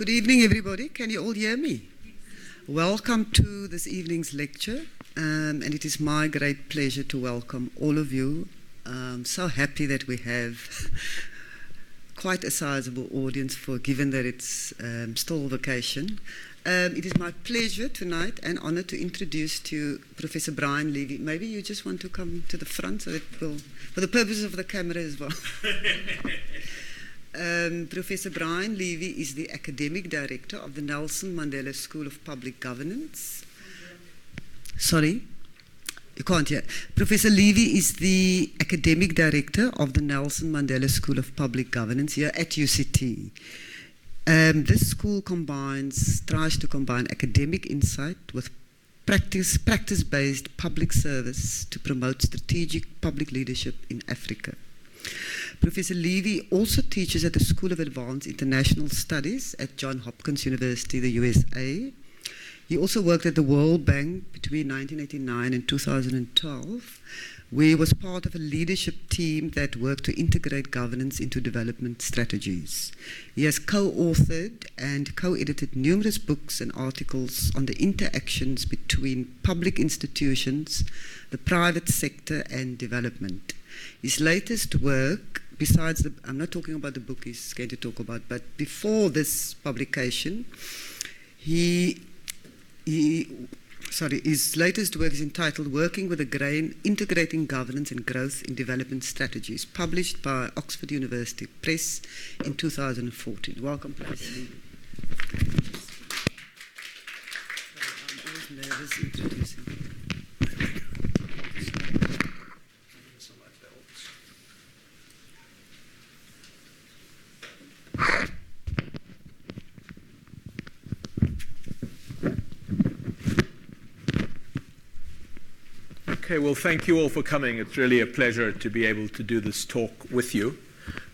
Good evening, everybody. Can you all hear me? Welcome to this evening's lecture, and it is my great pleasure to welcome all of you. I'm so happy that we have quite a sizable audience, given that it's still vacation. It is my pleasure tonight and honor to introduce to you Professor Brian Levy. Maybe you just want to come to the front so that we'll, for the purposes of the camera as well. Professor Brian Levy is the Academic Director of the Nelson Mandela School of Public Governance. Sorry, you can't hear. Professor Levy is the Academic Director of the Nelson Mandela School of Public Governance here at UCT. This school tries to combine academic insight with practice-based public service to promote strategic public leadership in Africa. Professor Levy also teaches at the School of Advanced International Studies at Johns Hopkins University, the USA. He also worked at the World Bank between 1989 and 2012, where he was part of a leadership team that worked to integrate governance into development strategies. He has co-authored and co-edited numerous books and articles on the interactions between public institutions, the private sector, and development. His latest work, besides I'm not talking about the book he's going to talk about, but before this publication, his latest work is entitled Working with a Grain, Integrating Governance and Growth in Development Strategies, published by Oxford University Press in 2014. Welcome, Professor Levy. I'm always nervous introducing you. Okay, well, thank you all for coming. It's really a pleasure to be able to do this talk with you.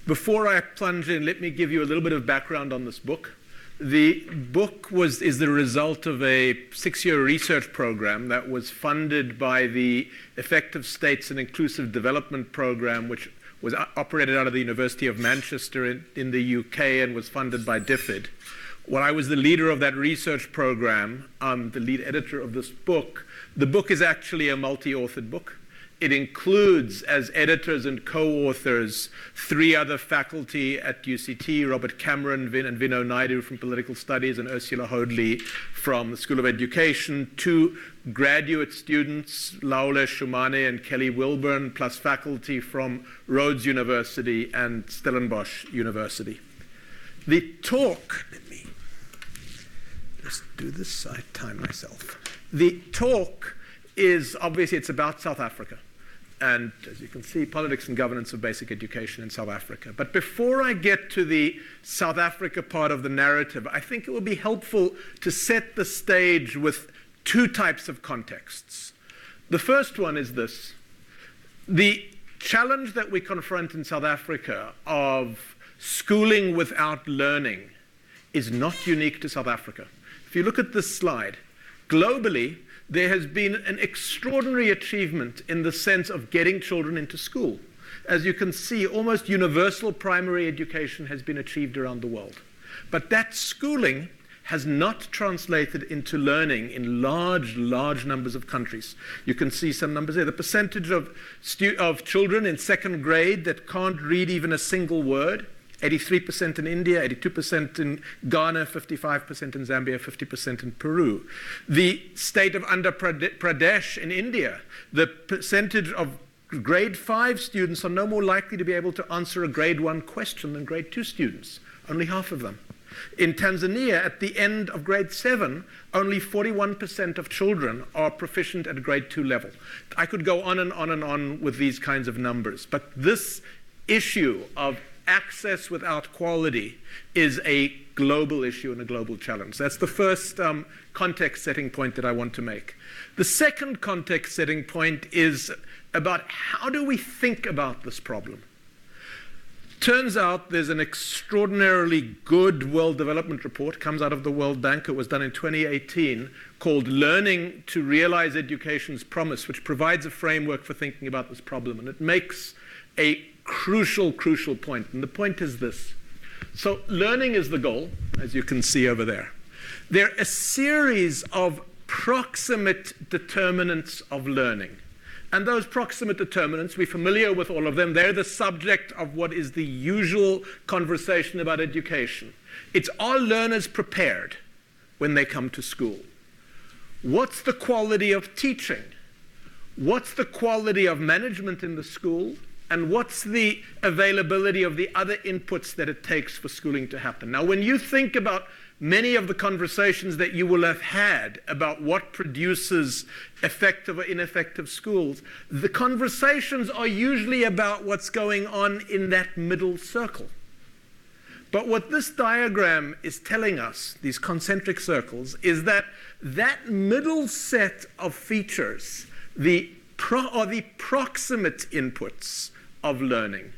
Before I plunge in, let me give you a little bit of background on this book. The book is the result of a 6-year research program that was funded by the Effective States and Inclusive Development Program, which was operated out of the University of Manchester in the UK and was funded by DFID. When I was the leader of that research program, I'm the lead editor of this book. The book is actually a multi-authored book. It includes, as editors and co-authors, 3 other faculty at UCT, Robert Cameron and Vino Naidu from Political Studies, and Ursula Hoadley from the School of Education, 2 graduate students, Laule Shumane and Kelly Wilburn, plus faculty from Rhodes University and Stellenbosch University. The talk, let me just do this, I time myself. The talk is, obviously, it's about South Africa. And as you can see, politics and governance of basic education in South Africa. But before I get to the South Africa part of the narrative, I think it would be helpful to set the stage with 2 types of contexts. The first one is this. The challenge that we confront in South Africa of schooling without learning is not unique to South Africa. If you look at this slide, globally, there has been an extraordinary achievement in the sense of getting children into school. As you can see, almost universal primary education has been achieved around the world. But that schooling has not translated into learning in large numbers of countries. You can see some numbers there. The percentage of children in 2nd grade that can't read even a single word, 83% in India, 82% in Ghana, 55% in Zambia, 50% in Peru. The state of Andhra Pradesh in India, the percentage of grade 5 students are no more likely to be able to answer a grade 1 question than grade 2 students, only half of them. In Tanzania, at the end of grade 7, only 41% of children are proficient at grade 2 level. I could go on and on and on with these kinds of numbers, but this issue of access without quality is a global issue and a global challenge. That's the first context setting point that I want to make. The second context setting point is about how do we think about this problem? Turns out there's an extraordinarily good World Development Report, comes out of the World Bank. It was done in 2018, called Learning to Realize Education's Promise, which provides a framework for thinking about this problem. And it makes a crucial point. And the point is this. So learning is the goal. as you can see over there. They're a series of proximate determinants of learning. And those proximate determinants, we're familiar with all of them. They're the subject of what is the usual conversation about education. It's, are learners prepared when they come to school? What's the quality of teaching? What's the quality of management in the school? And what's the availability of the other inputs that it takes for schooling to happen? Now, when you think about many of the conversations that you will have had about what produces effective or ineffective schools, the conversations are usually about what's going on in that middle circle. But what this diagram is telling us, these concentric circles, is that that middle set of features, are the proximate inputs of learning,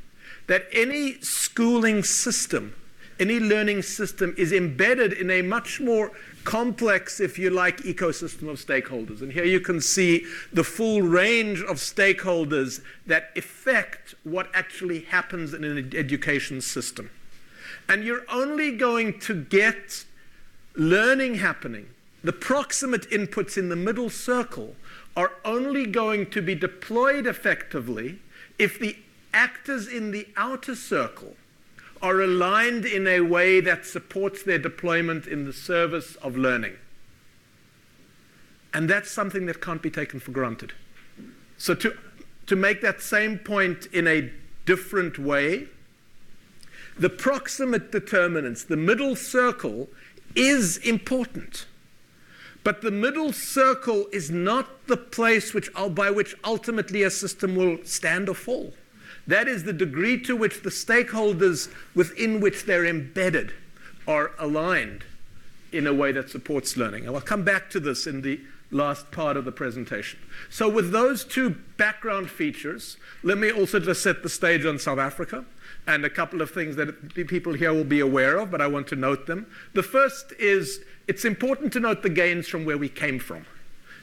that any schooling system, any learning system is embedded in a much more complex, if you like, ecosystem of stakeholders. And here you can see the full range of stakeholders that affect what actually happens in an education system. And you're only going to get learning happening. The proximate inputs in the middle circle are only going to be deployed effectively if the actors in the outer circle are aligned in a way that supports their deployment in the service of learning. And that's something that can't be taken for granted. So to make that same point in a different way, the proximate determinants, the middle circle, is important. But the middle circle is not the place by which ultimately a system will stand or fall. That is the degree to which the stakeholders within which they're embedded are aligned in a way that supports learning. And I'll come back to this in the last part of the presentation. So with those two background features, let me also just set the stage on South Africa and a couple of things that people here will be aware of, but I want to note them. The first is, it's important to note the gains from where we came from.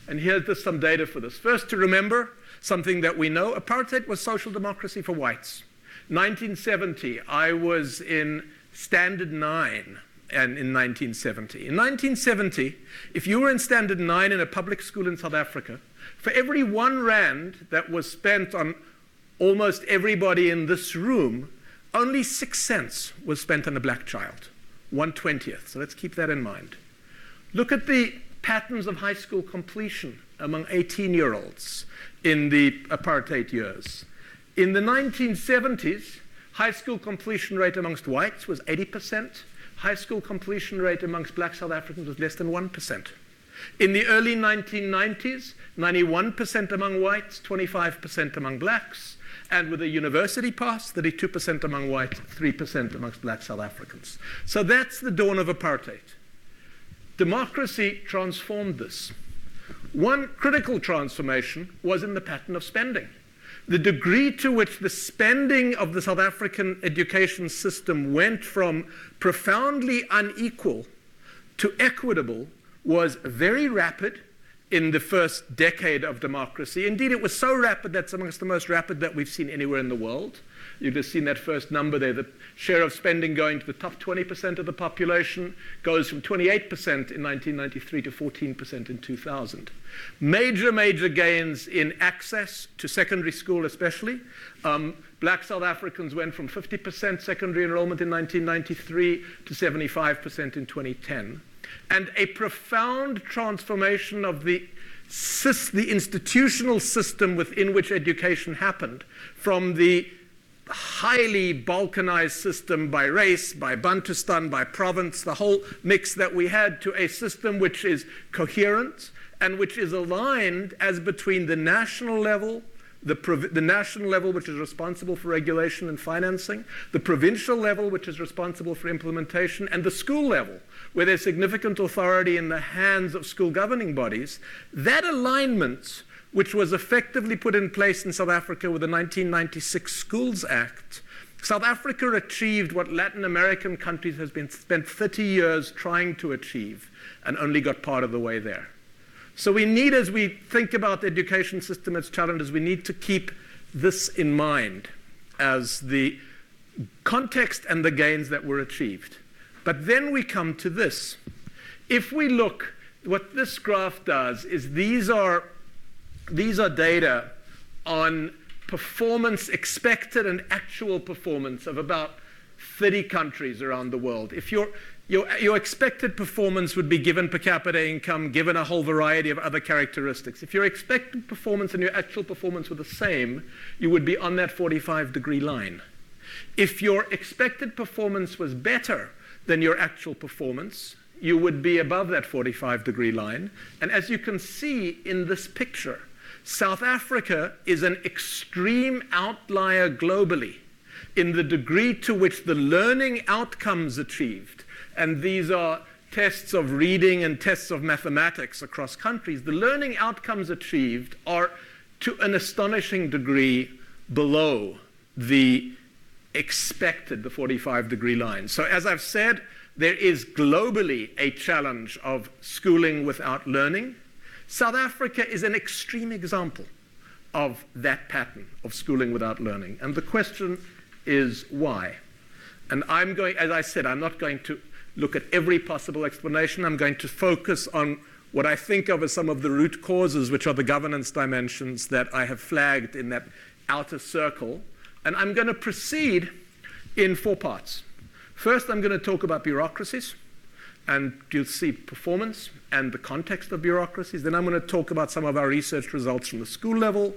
And here's just some data for this. First, to remember something that we know, apartheid was social democracy for whites. 1970, I was in Standard 9 and in 1970. In 1970, if you were in Standard 9 in a public school in South Africa, for every 1 rand that was spent on almost everybody in this room, only 6 cents was spent on a black child, 1/20th. So let's keep that in mind. Look at the patterns of high school completion among 18-year-olds in the apartheid years. In the 1970s, high school completion rate amongst whites was 80%. High school completion rate amongst black South Africans was less than 1%. In the early 1990s, 91% among whites, 25% among blacks. And with a university pass, 32% among whites, 3% amongst black South Africans. So that's the dawn of apartheid. Democracy transformed this. One critical transformation was in the pattern of spending. The degree to which the spending of the South African education system went from profoundly unequal to equitable was very rapid in the first decade of democracy. Indeed, it was so rapid that's amongst the most rapid that we've seen anywhere in the world. You've just seen that first number there. The share of spending going to the top 20% of the population goes from 28% in 1993 to 14% in 2000. Major, major gains in access to secondary school especially. Black South Africans went from 50% secondary enrollment in 1993 to 75% in 2010. And a profound transformation of the institutional system within which education happened, from the highly balkanized system by race, by Bantustan, by province, the whole mix that we had, to a system which is coherent and which is aligned as between the national level, the national level, which is responsible for regulation and financing, the provincial level, which is responsible for implementation, and the school level, where there's significant authority in the hands of school governing bodies. That alignment, which was effectively put in place in South Africa with the 1996 Schools Act, South Africa achieved what Latin American countries have spent 30 years trying to achieve and only got part of the way there. So we need, as we think about the education system as challenges, we need to keep this in mind as the context and the gains that were achieved. But then we come to this. If we look, what this graph does is these are data on performance, expected and actual performance of about 30 countries around the world. If your expected performance would be given per capita income, given a whole variety of other characteristics. If your expected performance and your actual performance were the same, you would be on that 45-degree line. If your expected performance was better than your actual performance, you would be above that 45-degree line. And as you can see in this picture, South Africa is an extreme outlier globally in the degree to which the learning outcomes achieved, and these are tests of reading and tests of mathematics across countries, the learning outcomes achieved are to an astonishing degree below the expected, the 45-degree line. So as I've said, there is globally a challenge of schooling without learning. South Africa is an extreme example of that pattern of schooling without learning. And the question is why? And I'm going, as I said, I'm not going to look at every possible explanation. I'm going to focus on what I think of as some of the root causes, which are the governance dimensions that I have flagged in that outer circle. And I'm going to proceed in 4 parts. First, I'm going to talk about bureaucracies, and you'll see performance and the context of bureaucracies. Then I'm going to talk about some of our research results from the school level.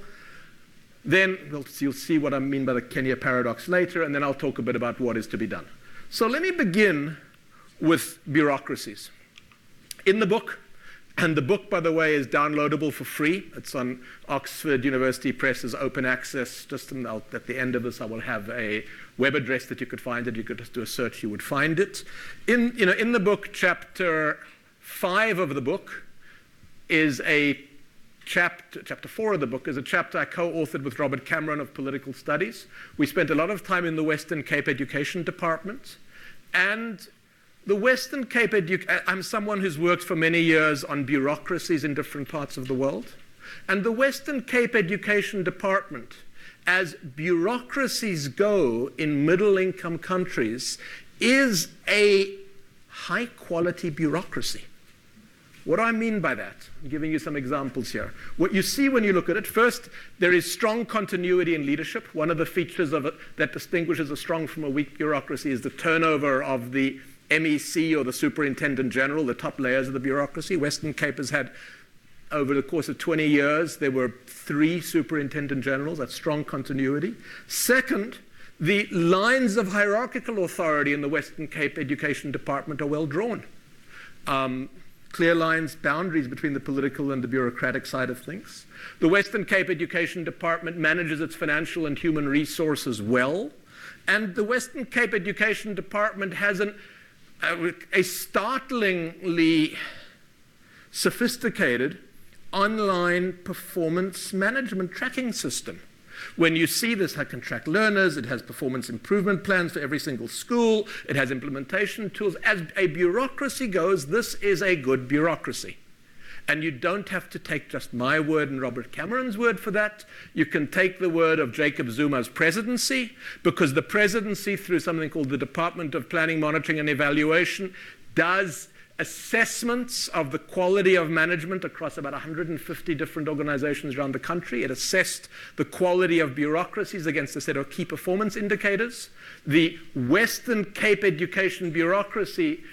Then you'll see what I mean by the Kenya paradox later, and then I'll talk a bit about what is to be done. So let me begin with bureaucracies. In the book, and the book, by the way, is downloadable for free. It's on Oxford University Press's open access. Just at the end of this, I will have a web address that you could find it. You could just do a search, you would find it. In the book, chapter 5 of the book is a chapter 4 of the book is a chapter I co-authored with Robert Cameron of Political Studies. We spent a lot of time in the Western Cape Education Department. And the Western Cape I'm someone who's worked for many years on bureaucracies in different parts of the world. And the Western Cape Education Department, as bureaucracies go in middle-income countries, is a high-quality bureaucracy. What do I mean by that? I'm giving you some examples here. What you see when you look at it, first, there is strong continuity in leadership. One of the features of it that distinguishes a strong from a weak bureaucracy is the turnover of the MEC or the Superintendent General, the top layers of the bureaucracy. Western Cape has had, over the course of 20 years, there were 3 Superintendent Generals. That's strong continuity. Second, the lines of hierarchical authority in the Western Cape Education Department are well drawn. Clear lines, boundaries between the political and the bureaucratic side of things. The Western Cape Education Department manages its financial and human resources well. And the Western Cape Education Department has a startlingly sophisticated online performance management tracking system. When you see this, it can track learners, it has performance improvement plans for every single school, it has implementation tools. As a bureaucracy goes, this is a good bureaucracy. And you don't have to take just my word and Robert Cameron's word for that. You can take the word of Jacob Zuma's presidency, because the presidency, through something called the Department of Planning, Monitoring and Evaluation, does assessments of the quality of management across about 150 different organizations around the country. It assessed the quality of bureaucracies against a set of key performance indicators. The Western Cape Education bureaucracy,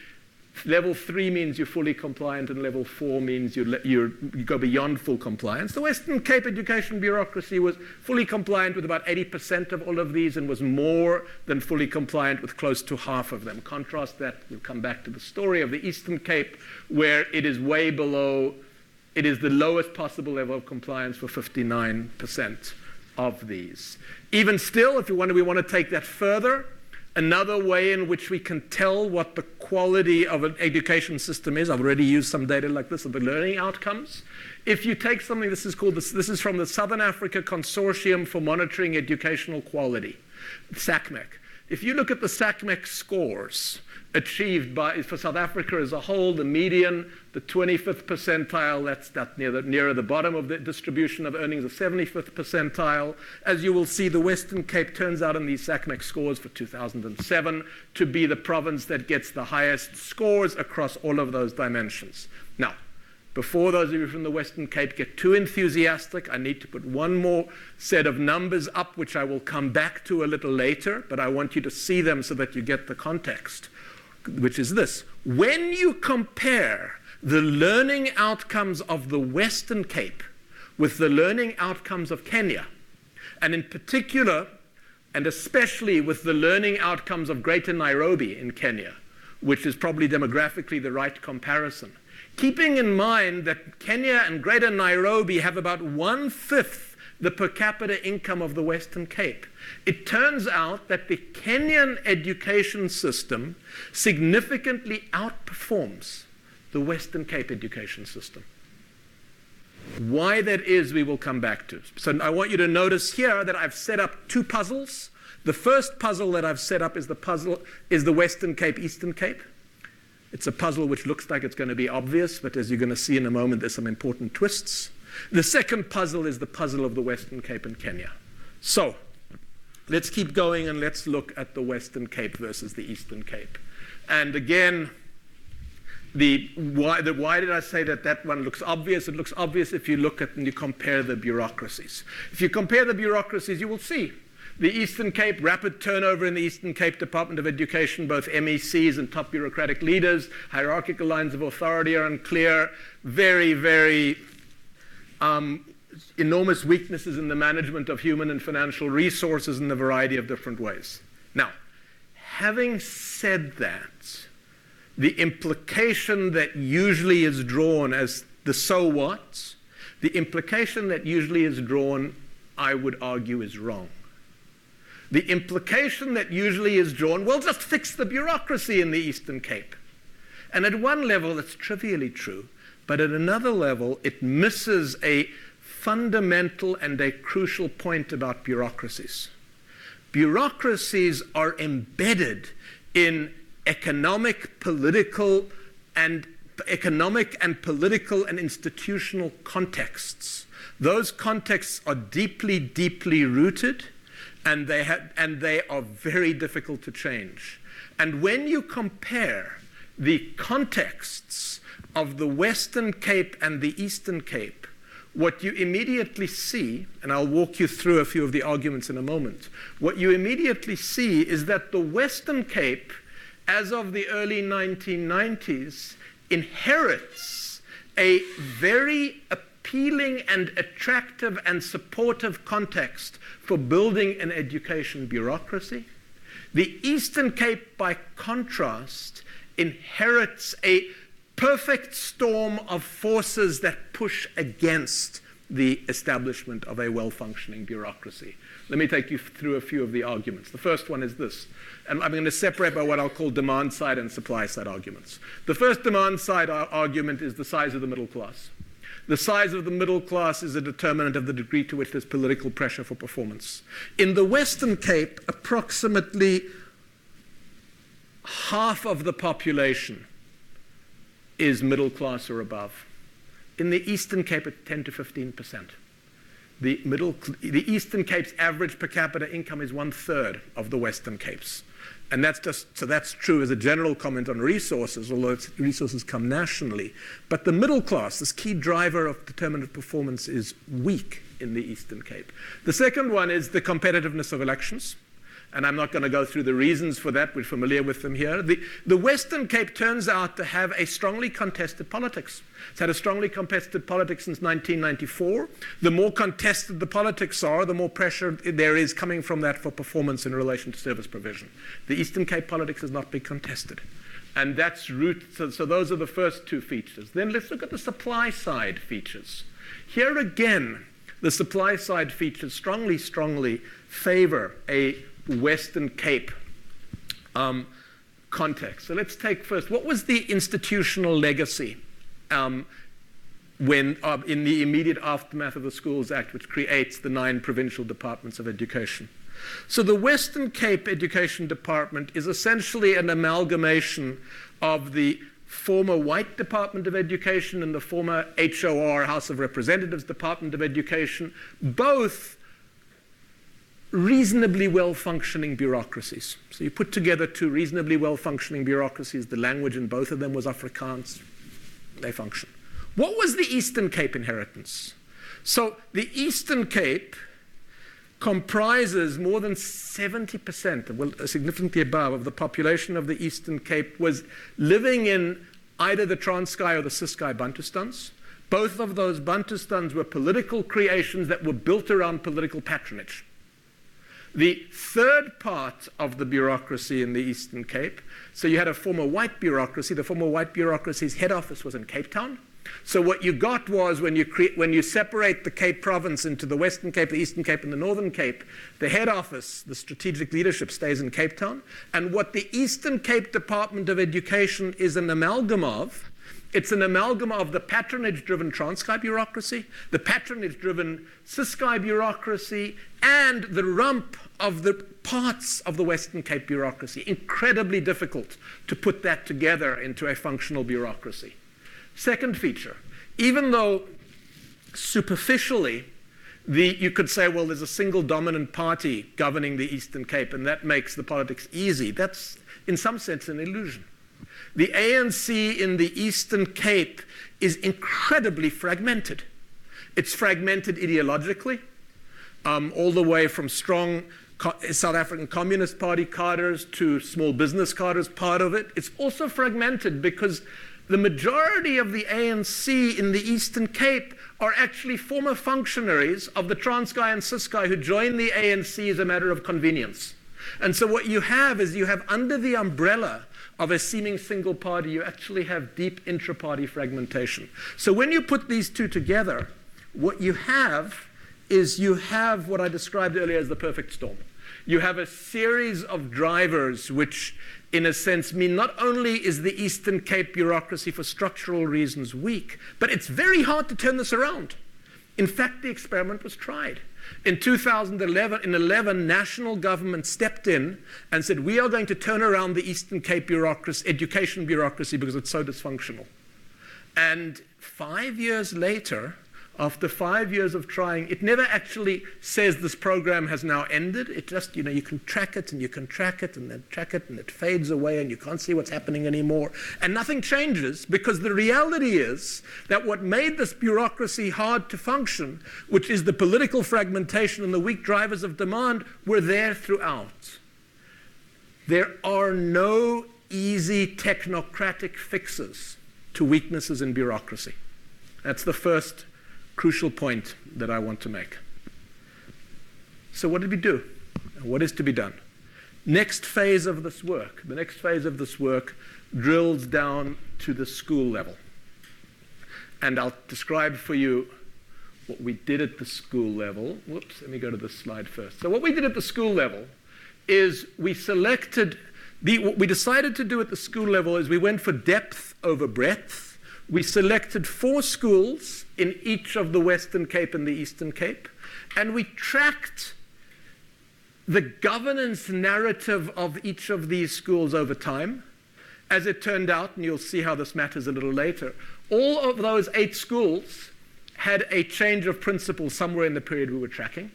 level 3 means you're fully compliant, and level 4 means you go beyond full compliance. The Western Cape Education bureaucracy was fully compliant with about 80% of all of these, and was more than fully compliant with close to half of them. Contrast that, we'll come back to the story of the Eastern Cape, where it is way below, it is the lowest possible level of compliance for 59% of these. Even still, if we want to take that further, another way in which we can tell what the quality of an education system is, I've already used some data like this of the learning outcomes. If you take something, this is from the Southern Africa Consortium for Monitoring Educational Quality, SACMEC. if you look at the SACMEX scores achieved for South Africa as a whole, the median, the 25th percentile, that's nearer the bottom of the distribution of earnings, the 75th percentile. As you will see, the Western Cape turns out in these SACMEX scores for 2007 to be the province that gets the highest scores across all of those dimensions. Now, before those of you from the Western Cape get too enthusiastic, I need to put one more set of numbers up, which I will come back to a little later, but I want you to see them so that you get the context, which is this. When you compare the learning outcomes of the Western Cape with the learning outcomes of Kenya, and in particular, and especially with the learning outcomes of Greater Nairobi in Kenya, which is probably demographically the right comparison, keeping in mind that Kenya and Greater Nairobi have about 1/5 the per capita income of the Western Cape, it turns out that the Kenyan education system significantly outperforms the Western Cape education system. Why that is, we will come back to. So I want you to notice here that I've set up two puzzles. The first puzzle that I've set up is the Western Cape, Eastern Cape. It's a puzzle which looks like it's going to be obvious, but as you're going to see in a moment, there's some important twists. The second puzzle is the puzzle of the Western Cape and Kenya. So let's keep going and let's look at the Western Cape versus the Eastern Cape. And again, why did I say that one looks obvious? It looks obvious if you look at and you compare the bureaucracies. If you compare the bureaucracies, you will see the Eastern Cape, rapid turnover in the Eastern Cape Department of Education, both MECs and top bureaucratic leaders, hierarchical lines of authority are unclear, very, very enormous weaknesses in the management of human and financial resources in a variety of different ways. Now, having said that, the implication that usually is drawn as the so what, the implication that usually is drawn, I would argue, is wrong. The implication that usually is drawn, well, just fix the bureaucracy in the Eastern Cape. And at one level, that's trivially true, but at another level, it misses a fundamental and a crucial point about bureaucracies. Bureaucracies are embedded in economic, political, and institutional contexts. Those contexts are deeply, deeply rooted, and they are very difficult to change. And when you compare the contexts of the Western Cape and the Eastern Cape, what you immediately see, and I'll walk you through a few of the arguments in a moment, what you immediately see is that the Western Cape, as of the early 1990s, inherits a very appealing and attractive and supportive context for building an education bureaucracy. The Eastern Cape, by contrast, inherits a perfect storm of forces that push against the establishment of a well-functioning bureaucracy. Let me take you through a few of the arguments. The first one is this, and I'm going to separate by what I'll call demand-side and supply-side arguments. The first demand-side argument is the size of the middle class. The size of the middle class is a determinant of the degree to which there's political pressure for performance. In the Western Cape, approximately half of the population is middle class or above. In the Eastern Cape, it's 10 to 15%. The Eastern Cape's average per capita income is 1/3 of the Western Cape's. And that's true as a general comment on resources, although resources come nationally. But the middle class, this key driver of determinant performance, is weak in the Eastern Cape. The second one is the competitiveness of elections. And I'm not going to go through the reasons for that. We're familiar with them here. The Western Cape turns out to have a strongly contested politics. It's had a strongly contested politics since 1994. The more contested the politics are, the more pressure there is coming from that for performance in relation to service provision. The Eastern Cape politics has not been contested. And that's so those are the first two features. Then let's look at the supply side features. Here again, the supply side features strongly, strongly favor a Western Cape context. So let's take first, what was the institutional legacy when in the immediate aftermath of the Schools Act, which creates the 9 provincial departments of education? So the Western Cape Education Department is essentially an amalgamation of the former white Department of Education and the former HOR, House of Representatives Department of Education, both reasonably well-functioning bureaucracies. So you put together two reasonably well-functioning bureaucracies. The language in both of them was Afrikaans. They function. What was the Eastern Cape inheritance? So the Eastern Cape comprises more than 70%, well, significantly above, of the population of the Eastern Cape was living in either the Transkei or the Ciskei Bantustans. Both of those Bantustans were political creations that were built around political patronage. The third part of the bureaucracy in the Eastern Cape, so you had a former white bureaucracy. The former white bureaucracy's head office was in Cape Town. So what you got was when you separate the Cape Province into the Western Cape, the Eastern Cape, and the Northern Cape, the head office, the strategic leadership, stays in Cape Town. And what the Eastern Cape Department of Education is an amalgam of, it's an amalgam of the patronage-driven Transkei bureaucracy, the patronage-driven Ciskei bureaucracy, and the rump of the parts of the Western Cape bureaucracy. Incredibly difficult to put that together into a functional bureaucracy. Second feature, even though superficially you could say, well, there's a single dominant party governing the Eastern Cape and that makes the politics easy, that's in some sense an illusion. The ANC in the Eastern Cape is incredibly fragmented. It's fragmented ideologically, all the way from strong South African Communist Party cadres to small business cadres, part of it. It's also fragmented because the majority of the ANC in the Eastern Cape are actually former functionaries of the Transkei and Ciskei who joined the ANC as a matter of convenience. And so what you have is you have under the umbrella of a seeming single party, you actually have deep intra-party fragmentation. So when you put these two together, what you have is you have what I described earlier as the perfect storm. You have a series of drivers which, in a sense, mean not only is the Eastern Cape bureaucracy for structural reasons weak, but it's very hard to turn this around. In fact, the experiment was tried. In 2011, national government stepped in and said, we are going to turn around the Eastern Cape education bureaucracy because it's so dysfunctional. And 5 years later, after 5 years of trying, it never actually says this program has now ended. It just, you can track it and you can track it and then track it and it fades away and you can't see what's happening anymore. And nothing changes because the reality is that what made this bureaucracy hard to function, which is the political fragmentation and the weak drivers of demand, were there throughout. There are no easy technocratic fixes to weaknesses in bureaucracy. That's the first crucial point that I want to make. So what did we do? What is to be done? Next phase of this work. The next phase of this work drills down to the school level. And I'll describe for you what we did at the school level. Whoops, let me go to this slide first. So what we did at the school level is we selected, what we decided to do at the school level is we went for depth over breadth. We selected 4 schools in each of the Western Cape and the Eastern Cape, and we tracked the governance narrative of each of these schools over time. As it turned out, and you'll see how this matters a little later, all of those 8 schools had a change of principle somewhere in the period we were tracking.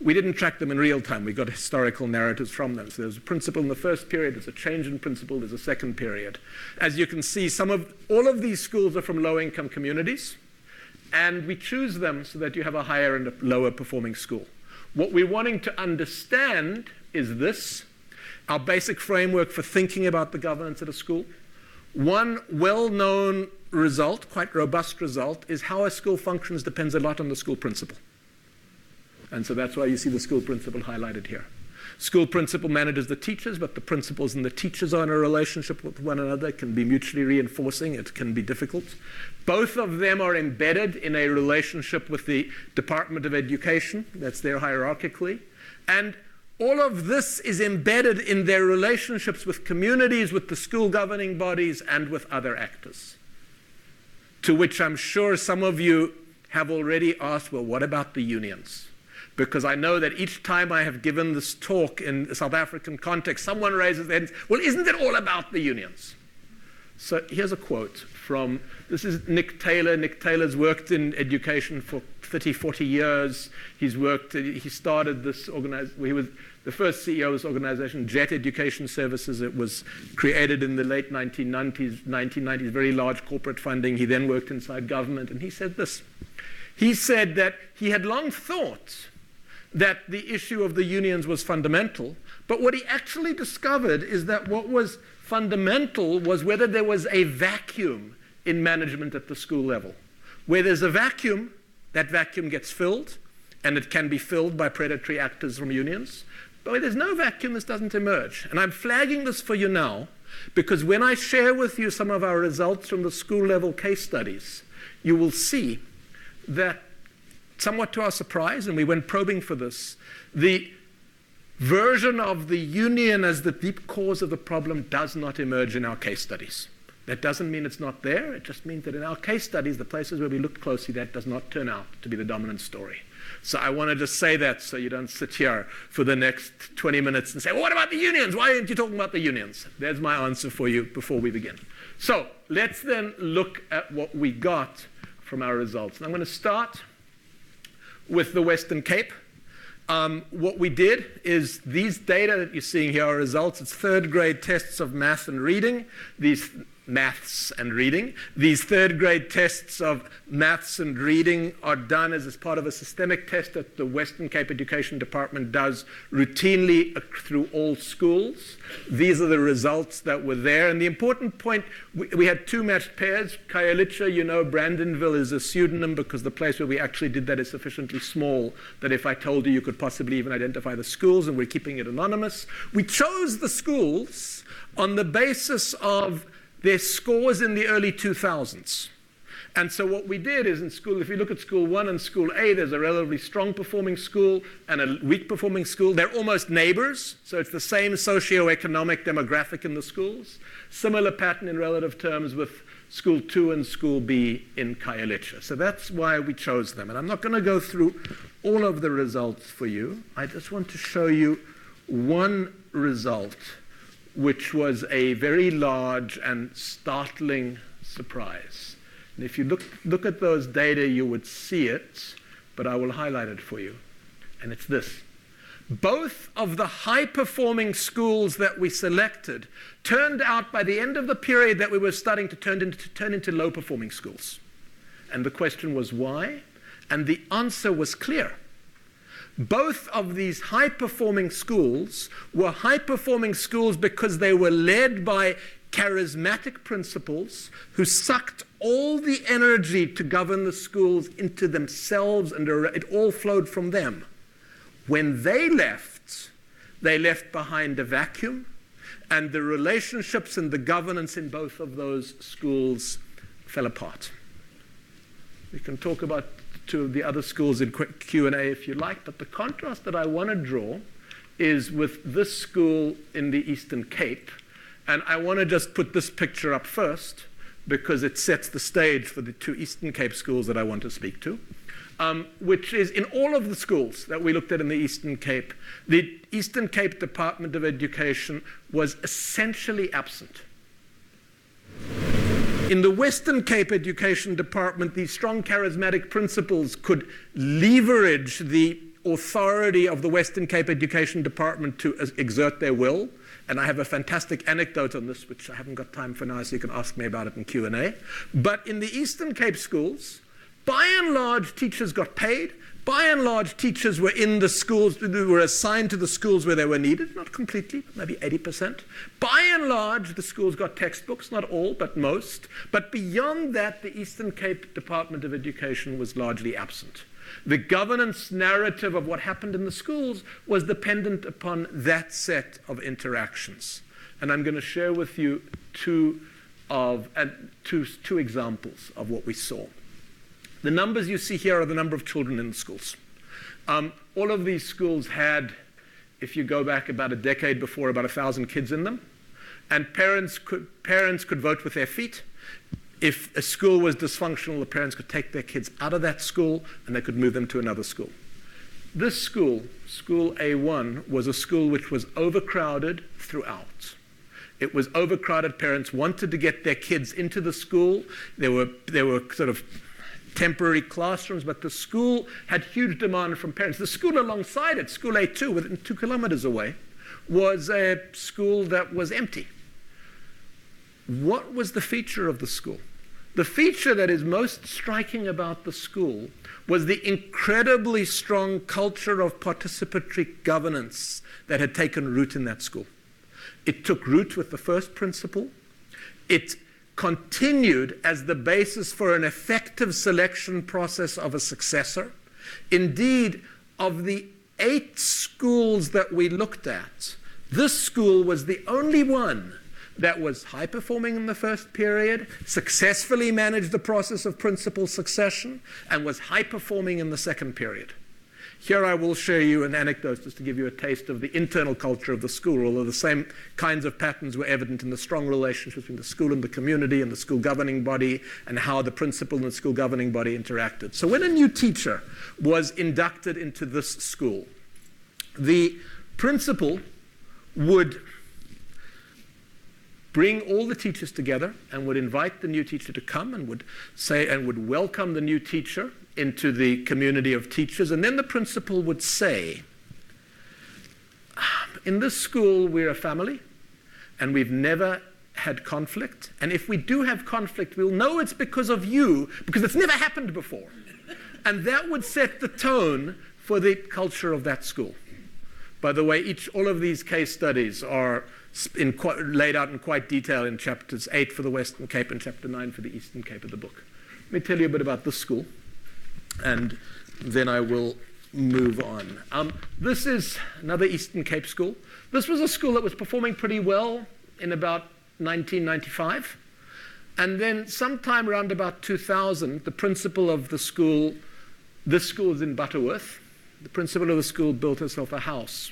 We didn't track them in real time. We got historical narratives from them. So there's a principle in the first period, there's a change in principle, there's a second period. As you can see, all of these schools are from low-income communities, and we choose them so that you have a higher and a lower performing school. What we're wanting to understand is this, our basic framework for thinking about the governance at a school. One well-known result, quite robust result, is how a school functions depends a lot on the school principal. And so that's why you see the school principal highlighted here. School principal manages the teachers, but the principals and the teachers are in a relationship with one another. It can be mutually reinforcing. It can be difficult. Both of them are embedded in a relationship with the Department of Education. That's there hierarchically. And all of this is embedded in their relationships with communities, with the school governing bodies, and with other actors. To which I'm sure some of you have already asked, well, what about the unions? because I know that each time I have given this talk in a South African context, someone raises their hands, well, isn't it all about the unions? So here's a quote from, this is Nick Taylor. Nick Taylor's worked in education for 30, 40 years. He started this organization, he was the first CEO of this organization, Jet Education Services. It was created in the late 1990s, very large corporate funding. He then worked inside government, and he said this. He said that he had long thought that the issue of the unions was fundamental, but what he actually discovered is that what was fundamental was whether there was a vacuum in management at the school level. Where there's a vacuum, that vacuum gets filled, and it can be filled by predatory actors from unions. But where there's no vacuum, this doesn't emerge. And I'm flagging this for you now, because when I share with you some of our results from the school-level case studies, you will see that, somewhat to our surprise, and we went probing for this, the version of the union as the deep cause of the problem does not emerge in our case studies. That doesn't mean it's not there. It just means that in our case studies, the places where we looked closely, that does not turn out to be the dominant story. So I want to just say that so you don't sit here for the next 20 minutes and say, well, what about the unions? Why aren't you talking about the unions? There's my answer for you before we begin. So let's then look at what we got from our results. And I'm going to start with the Western Cape. What we did is these data that you're seeing here are results. It's third grade tests of maths and reading. These third grade tests of maths and reading are done as part of a systemic test that the Western Cape Education Department does routinely through all schools. These are the results that were there. And the important point, we had two matched pairs. Khayelitsha, you know, Brandonville is a pseudonym because the place where we actually did that is sufficiently small that if I told you, you could possibly even identify the schools, and we're keeping it anonymous. We chose the schools on the basis of their scores in the early 2000s. And so what we did is in school, if you look at school 1 and school A, there's a relatively strong performing school and a weak performing school. They're almost neighbors, so it's the same socioeconomic demographic in the schools. Similar pattern in relative terms with school 2 and school B in Khayelitsha. So that's why we chose them. And I'm not going to go through all of the results for you. I just want to show you one result which was a very large and startling surprise. And if you look at those data, you would see it, but I will highlight it for you. And it's this. Both of the high-performing schools that we selected turned out by the end of the period that we were studying to turn into low-performing schools. And the question was why? And the answer was clear. Both of these high-performing schools were high-performing schools because they were led by charismatic principals who sucked all the energy to govern the schools into themselves, and it all flowed from them. When they left behind a vacuum, and the relationships and the governance in both of those schools fell apart. We can talk about two of the other schools in quick Q&A if you like, but the contrast that I want to draw is with this school in the Eastern Cape. And I want to just put this picture up first because it sets the stage for the two Eastern Cape schools that I want to speak to, which is in all of the schools that we looked at in the Eastern Cape, the Eastern Cape Department of Education was essentially absent. In the Western Cape Education Department, these strong charismatic principals could leverage the authority of the Western Cape Education Department to exert their will. And I have a fantastic anecdote on this, which I haven't got time for now, so you can ask me about it in Q&A. But in the Eastern Cape schools, by and large, teachers got paid. By and large, teachers were in the schools, were assigned to the schools where they were needed, not completely, but maybe 80%. By and large, the schools got textbooks, not all, but most. But beyond that, the Eastern Cape Department of Education was largely absent. The governance narrative of what happened in the schools was dependent upon that set of interactions. And I'm going to share with you two examples of what we saw. The numbers you see here are the number of children in the schools. All of these schools had, if you go back about a decade before, about 1,000 kids in them. And parents could vote with their feet. If a school was dysfunctional, the parents could take their kids out of that school and they could move them to another school. This school, School A1, was a school which was overcrowded throughout. It was overcrowded. Parents wanted to get their kids into the school. There were sort of temporary classrooms, but the school had huge demand from parents. The school alongside it, School A2, within 2 kilometers away, was a school that was empty. What was the feature of the school? The feature that is most striking about the school was the incredibly strong culture of participatory governance that had taken root in that school. It took root with the first principle. It continued as the basis for an effective selection process of a successor. Indeed, of the 8 schools that we looked at, this school was the only one that was high performing in the first period, successfully managed the process of principal succession, and was high performing in the second period. Here I will share you an anecdote just to give you a taste of the internal culture of the school, although the same kinds of patterns were evident in the strong relationship between the school and the community and the school governing body and how the principal and the school governing body interacted. So when a new teacher was inducted into this school, the principal would bring all the teachers together and would invite the new teacher to come and would welcome the new teacher into the community of teachers. And then the principal would say, in this school, we're a family and we've never had conflict. And if we do have conflict, we'll know it's because of you, because it's never happened before. And that would set the tone for the culture of that school. By the way, all of these case studies are laid out in quite detail in chapters 8 for the Western Cape and chapter 9 for the Eastern Cape of the book. Let me tell you a bit about this school, and then I will move on. This is another Eastern Cape school. This was a school that was performing pretty well in about 1995. And then sometime around about 2000, the principal of the school, this school is in Butterworth, the principal of the school built herself a house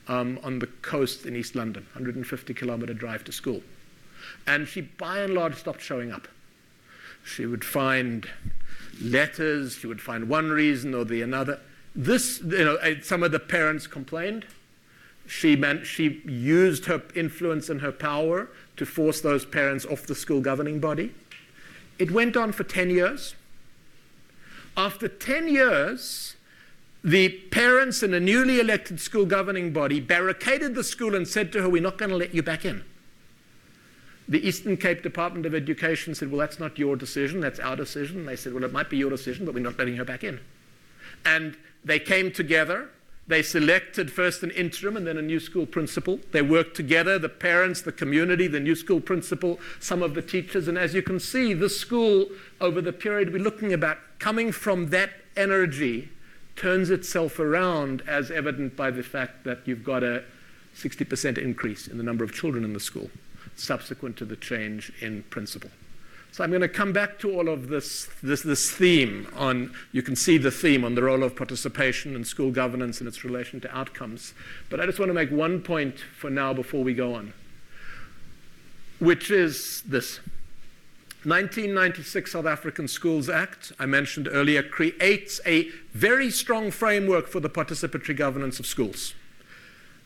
on the coast in East London, 150-kilometer drive to school. And she, by and large, stopped showing up. She would find letters, she would find one reason or the another. Some of the parents complained. She used her influence and her power to force those parents off the school governing body. It went on for 10 years. After 10 years, the parents in a newly elected school governing body barricaded the school and said to her, "We're not going to let you back in." The Eastern Cape Department of Education said, "Well, that's not your decision, that's our decision." They said, "Well, it might be your decision, but we're not letting her back in." And they came together. They selected first an interim and then a new school principal. They worked together, the parents, the community, the new school principal, some of the teachers. And as you can see, this school, over the period we're looking about, coming from that energy, turns itself around, as evident by the fact that you've got a 60% increase in the number of children in the school subsequent to the change in principal. So I'm going to come back to all of this theme on, you can see the theme on the role of participation and school governance and its relation to outcomes. But I just want to make one point for now before we go on, which is this. 1996 South African Schools Act, I mentioned earlier, creates a very strong framework for the participatory governance of schools.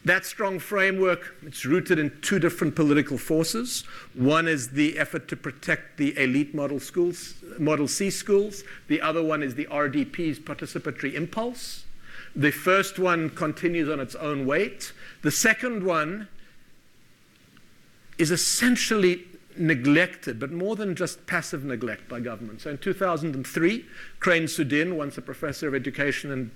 That strong framework, it's rooted in 2 different political forces. One is the effort to protect the elite model schools, Model C schools. The other one is the RDP's participatory impulse. The first one continues on its own weight. The second one is essentially neglected, but more than just passive neglect by government. So in 2003, Crane Sudin, once a professor of education and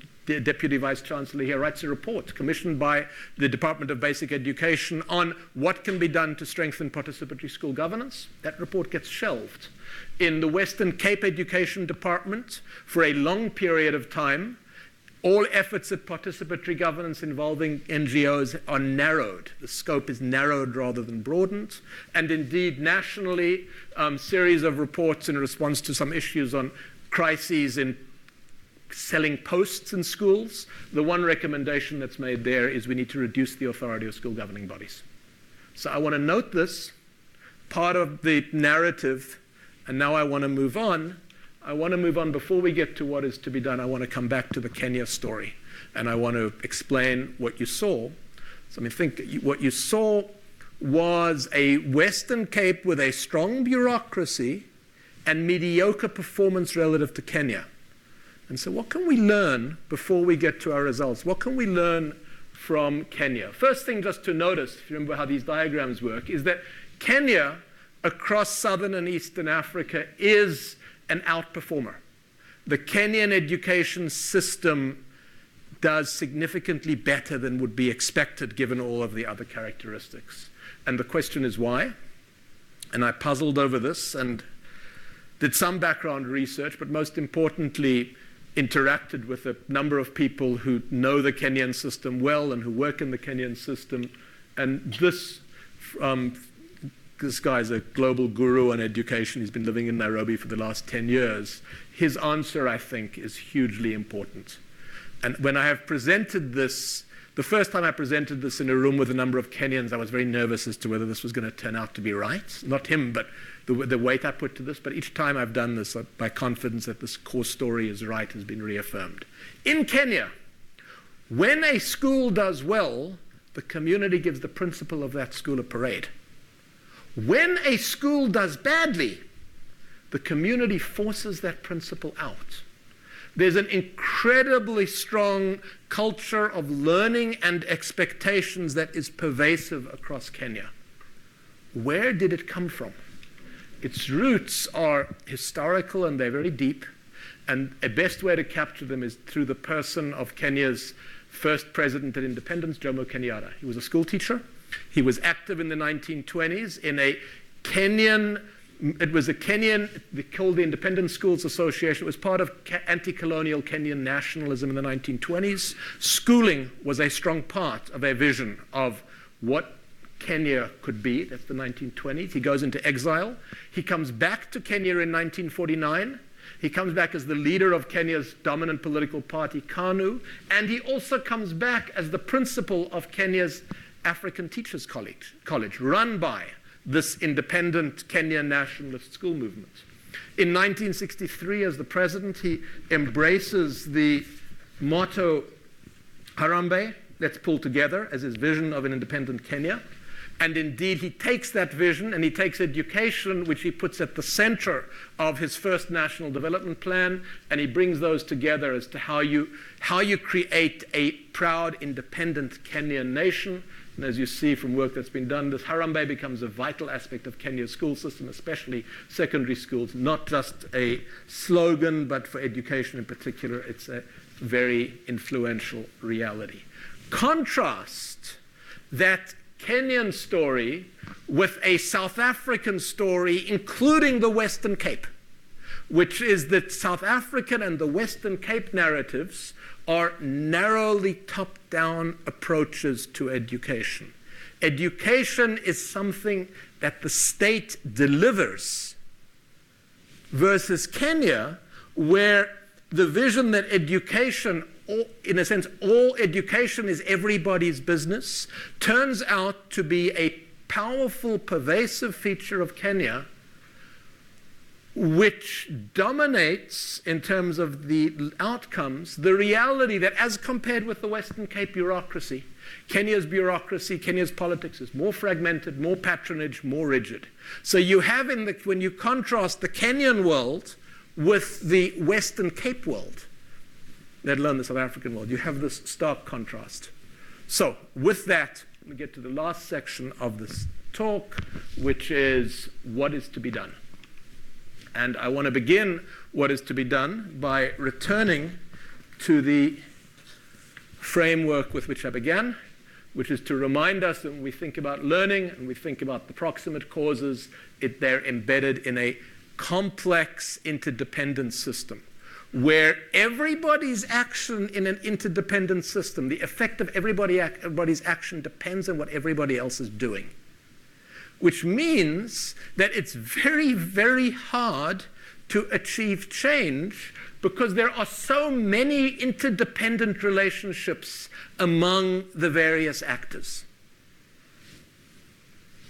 deputy vice chancellor here, writes a report commissioned by the Department of Basic Education on what can be done to strengthen participatory school governance. That report gets shelved. In the Western Cape Education Department, for a long period of time, all efforts at participatory governance involving NGOs are narrowed. The scope is narrowed rather than broadened. And indeed, nationally, series of reports in response to some issues on crises in selling posts in schools. The one recommendation that's made there is we need to reduce the authority of school governing bodies. So I want to note this, part of the narrative, and now I want to move on. I want to move on. Before we get to what is to be done, I want to come back to the Kenya story, and I want to explain what you saw. So I mean, think what you saw was a Western Cape with a strong bureaucracy and mediocre performance relative to Kenya. And so what can we learn before we get to our results? What can we learn from Kenya? First thing just to notice, if you remember how these diagrams work, is that Kenya across southern and eastern Africa is an outperformer. The Kenyan education system does significantly better than would be expected given all of the other characteristics. And the question is why? And I puzzled over this and did some background research, but most importantly, interacted with a number of people who know the Kenyan system well and who work in the Kenyan system. And this guy's a global guru on education. He's been living in Nairobi for the last 10 years. His answer, I think, is hugely important. And when I have presented this, the first time I presented this in a room with a number of Kenyans, I was very nervous as to whether this was going to turn out to be right. Not him, but the weight I put to this. But each time I've done this, my confidence that this core story is right has been reaffirmed. In Kenya, when a school does well, the community gives the principal of that school a parade. When a school does badly, the community forces that principal out. There's an incredibly strong culture of learning and expectations that is pervasive across Kenya. Where did it come from? Its roots are historical and they're very deep. And a best way to capture them is through the person of Kenya's first president at independence, Jomo Kenyatta. He was a school teacher. He was active in the 1920s in a Kenyan, it was a Kenyan, called the Independent Schools Association. It was part of anti-colonial Kenyan nationalism in the 1920s. Schooling was a strong part of a vision of what Kenya could be. That's the 1920s. He goes into exile. He comes back to Kenya in 1949. He comes back as the leader of Kenya's dominant political party, KANU, and he also comes back as the principal of Kenya's African Teachers College, run by this independent Kenyan nationalist school movement. In 1963, as the president, he embraces the motto, Harambee, let's pull together, as his vision of an independent Kenya. And indeed, he takes that vision and he takes education, which he puts at the center of his first national development plan, and he brings those together as to how you create a proud, independent Kenyan nation. And as you see from work that's been done, this Harambee becomes a vital aspect of Kenya's school system, especially secondary schools, not just a slogan, but for education in particular, it's a very influential reality. Contrast that Kenyan story with a South African story, including the Western Cape, which is that South African and the Western Cape narratives are narrowly top-down approaches to education. Education is something that the state delivers, versus Kenya, where the vision that education, in a sense, all education is everybody's business, turns out to be a powerful, pervasive feature of Kenya, which dominates, in terms of the outcomes, the reality that as compared with the Western Cape bureaucracy, Kenya's politics is more fragmented, more patronage, more rigid. So you have, when you contrast the Kenyan world with the Western Cape world, let alone the South African world, you have this stark contrast. So with that, we get to the last section of this talk, which is what is to be done. And I want to begin what is to be done by returning to the framework with which I began, which is to remind us that when we think about learning and we think about the proximate causes, they're embedded in a complex interdependent system, where everybody's action in an interdependent system, the effect of everybody's action depends on what everybody else is doing. Which means that it's very, very hard to achieve change because there are so many interdependent relationships among the various actors.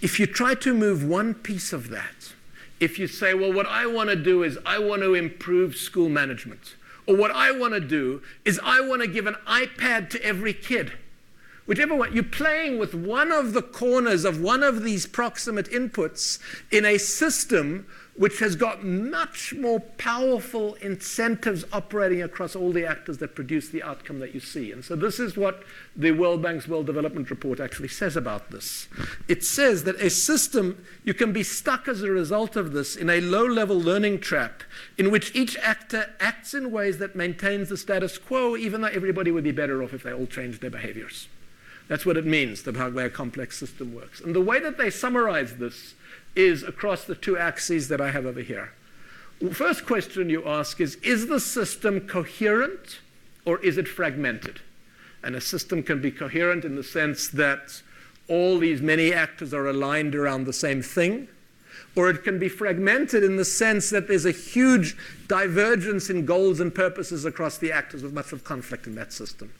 If you try to move one piece of that, if you say, well, what I want to do is I want to improve school management, or what I want to do is I want to give an iPad to every kid. Whichever one, you're playing with one of the corners of one of these proximate inputs in a system which has got much more powerful incentives operating across all the actors that produce the outcome that you see. And so this is what the World Bank's World Development Report actually says about this. It says that a system, you can be stuck as a result of this in a low-level learning trap in which each actor acts in ways that maintains the status quo, even though everybody would be better off if they all changed their behaviors. That's what it means, the way a complex system works. And the way that they summarize this is across the two axes that I have over here. The first question you ask is the system coherent or is it fragmented? And a system can be coherent in the sense that all these many actors are aligned around the same thing, or it can be fragmented in the sense that there's a huge divergence in goals and purposes across the actors with much of conflict in that system.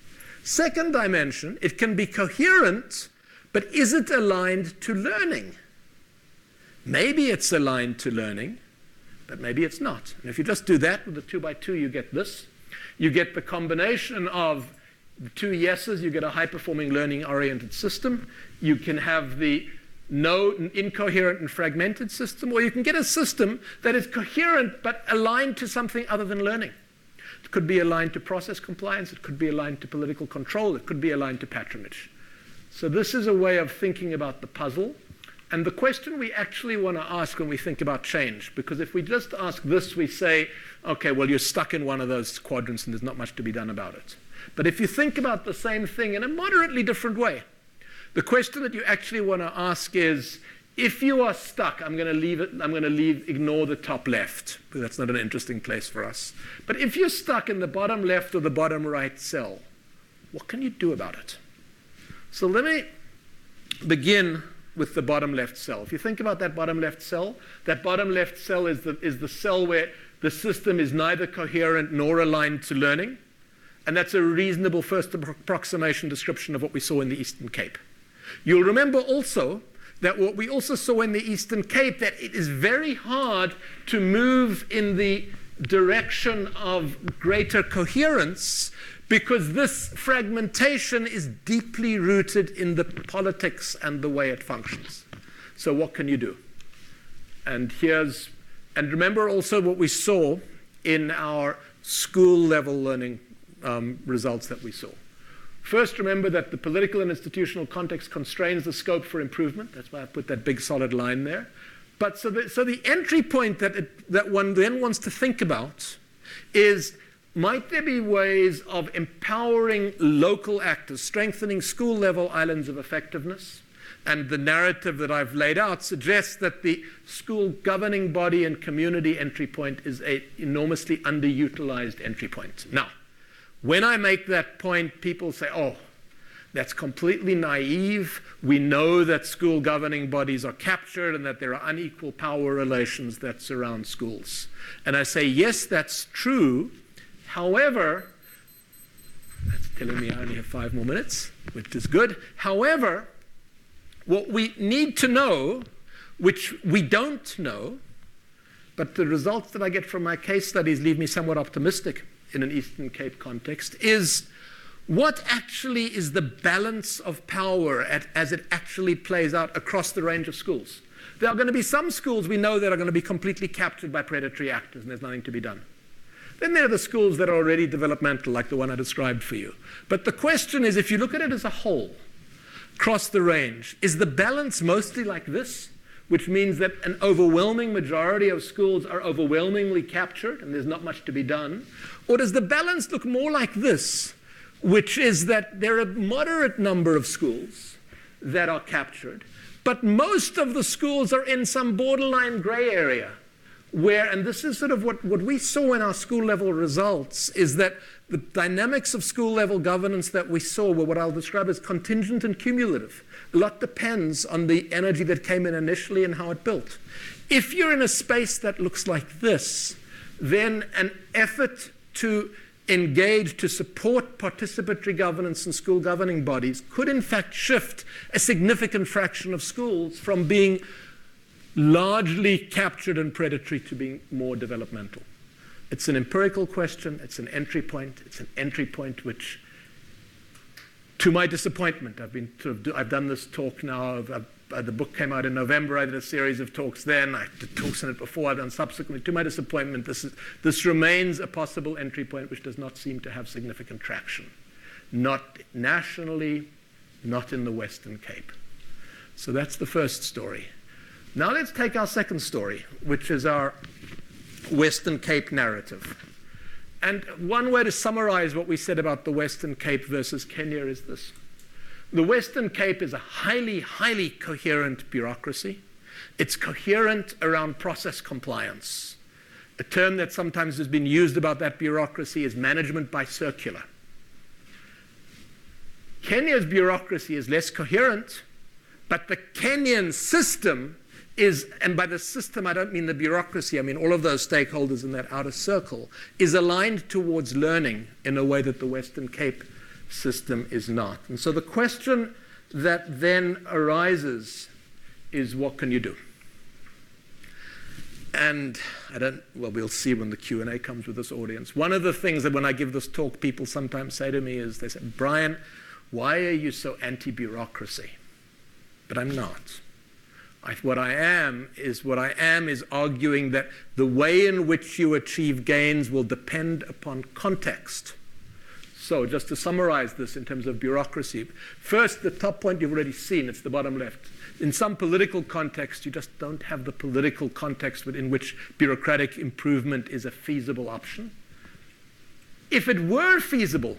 Second dimension, it can be coherent, but is it aligned to learning? Maybe it's aligned to learning, but maybe it's not. And if you just do that with the 2x2, you get this. You get the combination of the two yeses, you get a high-performing learning-oriented system. You can have the no incoherent and fragmented system, or you can get a system that is coherent but aligned to something other than learning. It could be aligned to process compliance, it could be aligned to political control, it could be aligned to patronage. So this is a way of thinking about the puzzle. And the question we actually want to ask when we think about change, because if we just ask this, we say, okay, well, you're stuck in one of those quadrants and there's not much to be done about it. But if you think about the same thing in a moderately different way, the question that you actually want to ask is, if you are stuck, I'm going to ignore the top left, because that's not an interesting place for us. But if you're stuck in the bottom left or the bottom right cell, what can you do about it? So let me begin with the bottom left cell. If you think about that bottom left cell is the cell where the system is neither coherent nor aligned to learning. And that's a reasonable first approximation description of what we saw in the Eastern Cape. You'll remember also that what we also saw in the Eastern Cape, that it is very hard to move in the direction of greater coherence because this fragmentation is deeply rooted in the politics and the way it functions. So what can you do? And remember also what we saw in our school-level learning results that we saw. First, remember that the political and institutional context constrains the scope for improvement. That's why I put that big solid line there. But so the entry point that one then wants to think about is, might there be ways of empowering local actors, strengthening school-level islands of effectiveness? And the narrative that I've laid out suggests that the school governing body and community entry point is an enormously underutilized entry point. Now, when I make that point, people say, oh, that's completely naive. We know that school governing bodies are captured and that there are unequal power relations that surround schools. And I say, yes, that's true. However, that's telling me I only have 5 more minutes, which is good. However, what we need to know, which we don't know, but the results that I get from my case studies leave me somewhat optimistic in an Eastern Cape context, is what actually is the balance of power as it actually plays out across the range of schools. There are going to be some schools we know that are going to be completely captured by predatory actors and there's nothing to be done. Then there are the schools that are already developmental, like the one I described for you. But the question is, if you look at it as a whole, across the range, is the balance mostly like this, which means that an overwhelming majority of schools are overwhelmingly captured and there's not much to be done? Or does the balance look more like this, which is that there are a moderate number of schools that are captured, but most of the schools are in some borderline gray area where, and this is sort of what we saw in our school-level results, is that the dynamics of school-level governance that we saw were what I'll describe as contingent and cumulative. A lot depends on the energy that came in initially and how it built. If you're in a space that looks like this, then an effort to engage to support participatory governance and school governing bodies could in fact shift a significant fraction of schools from being largely captured and predatory to being more developmental. It's an empirical question. It's an entry point. It's an entry point which, to my disappointment, I've done this talk now. The book came out in November. I did a series of talks then. I did talks on it before. I've done subsequently. To my disappointment, this remains a possible entry point which does not seem to have significant traction. Not nationally, not in the Western Cape. So that's the first story. Now let's take our second story, which is our Western Cape narrative. And one way to summarize what we said about the Western Cape versus Kenya is this. The Western Cape is a highly, highly coherent bureaucracy. It's coherent around process compliance. A term that sometimes has been used about that bureaucracy is management by circular. Kenya's bureaucracy is less coherent, but the Kenyan system is, and by the system I don't mean the bureaucracy, I mean all of those stakeholders in that outer circle, is aligned towards learning in a way that the Western Cape system is not. And so the question that then arises is, what can you do? And we'll see when the Q&A comes with this audience. One of the things that when I give this talk, people sometimes say to me is, they say, Brian, why are you so anti-bureaucracy? But I'm not. What I am is arguing that the way in which you achieve gains will depend upon context. So just to summarize this in terms of bureaucracy, first, the top point you've already seen, it's the bottom left. In some political context, you just don't have the political context in which bureaucratic improvement is a feasible option. If it were feasible,